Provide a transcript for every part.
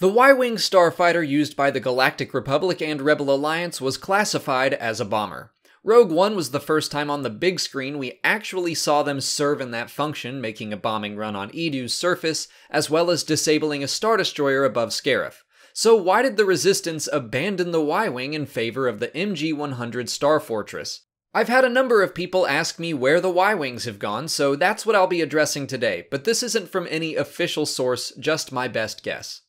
The Y-Wing starfighter used by the Galactic Republic and Rebel Alliance was classified as a bomber. Rogue One was the first time on the big screen we actually saw them serve in that function, making a bombing run on Edu's surface, as well as disabling a Star Destroyer above Scarif. So why did the Resistance abandon the Y-Wing in favor of the MG-100 Star Fortress? I've had a number of people ask me where the Y-Wings have gone, so that's what I'll be addressing today, but this isn't from any official source, just my best guess.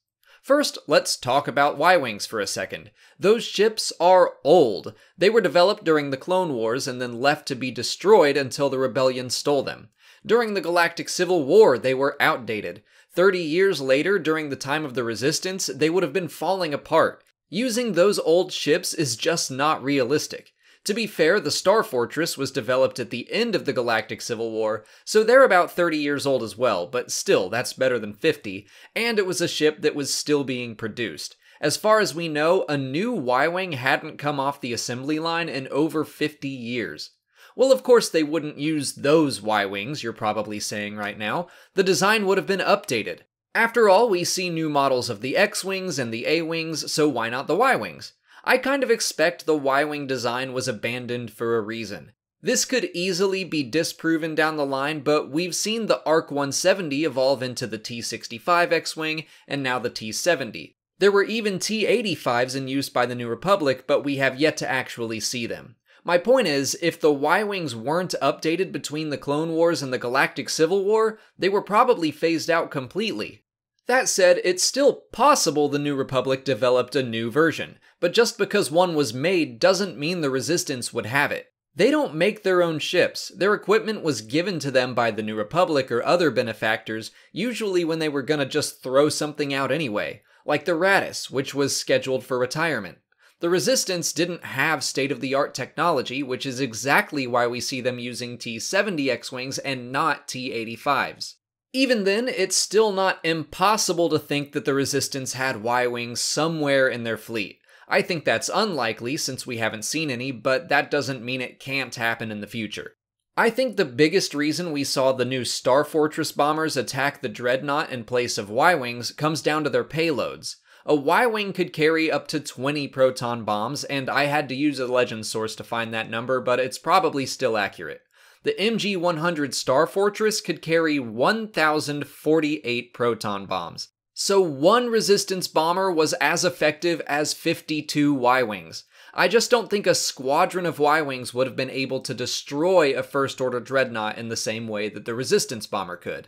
First, let's talk about Y-Wings for a second. Those ships are old. They were developed during the Clone Wars and then left to be destroyed until the Rebellion stole them. During the Galactic Civil War, they were outdated. 30 years later, during the time of the Resistance, they would have been falling apart. Using those old ships is just not realistic. To be fair, the Star Fortress was developed at the end of the Galactic Civil War, so they're about 30 years old as well, but still, that's better than 50, and it was a ship that was still being produced. As far as we know, a new Y-Wing hadn't come off the assembly line in over 50 years. Well, of course they wouldn't use those Y-Wings, you're probably saying right now. The design would have been updated. After all, we see new models of the X-Wings and the A-Wings, so why not the Y-Wings? I kind of expect the Y-Wing design was abandoned for a reason. This could easily be disproven down the line, but we've seen the ARC 170 evolve into the T-65 X-Wing, and now the T-70. There were even T-85s in use by the New Republic, but we have yet to actually see them. My point is, if the Y-Wings weren't updated between the Clone Wars and the Galactic Civil War, they were probably phased out completely. That said, it's still possible the New Republic developed a new version, but just because one was made doesn't mean the Resistance would have it. They don't make their own ships. Their equipment was given to them by the New Republic or other benefactors, usually when they were gonna just throw something out anyway, like the Raddus, which was scheduled for retirement. The Resistance didn't have state-of-the-art technology, which is exactly why we see them using T-70 X-Wings and not T-85s. Even then, it's still not impossible to think that the Resistance had Y-Wings somewhere in their fleet. I think that's unlikely since we haven't seen any, but that doesn't mean it can't happen in the future. I think the biggest reason we saw the new Star Fortress bombers attack the Dreadnought in place of Y-Wings comes down to their payloads. A Y-Wing could carry up to 20 proton bombs, and I had to use a legend source to find that number, but it's probably still accurate. The MG-100 Star Fortress could carry 1,048 proton bombs. So one Resistance bomber was as effective as 52 Y-Wings. I just don't think a squadron of Y-Wings would have been able to destroy a First Order Dreadnought in the same way that the Resistance bomber could.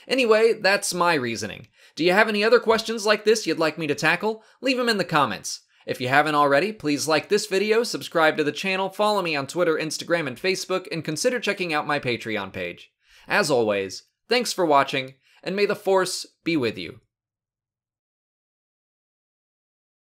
Anyway, that's my reasoning. Do you have any other questions like this you'd like me to tackle? Leave them in the comments. If you haven't already, please like this video, subscribe to the channel, follow me on Twitter, Instagram, and Facebook, and consider checking out my Patreon page. As always, thanks for watching, and may the Force be with you.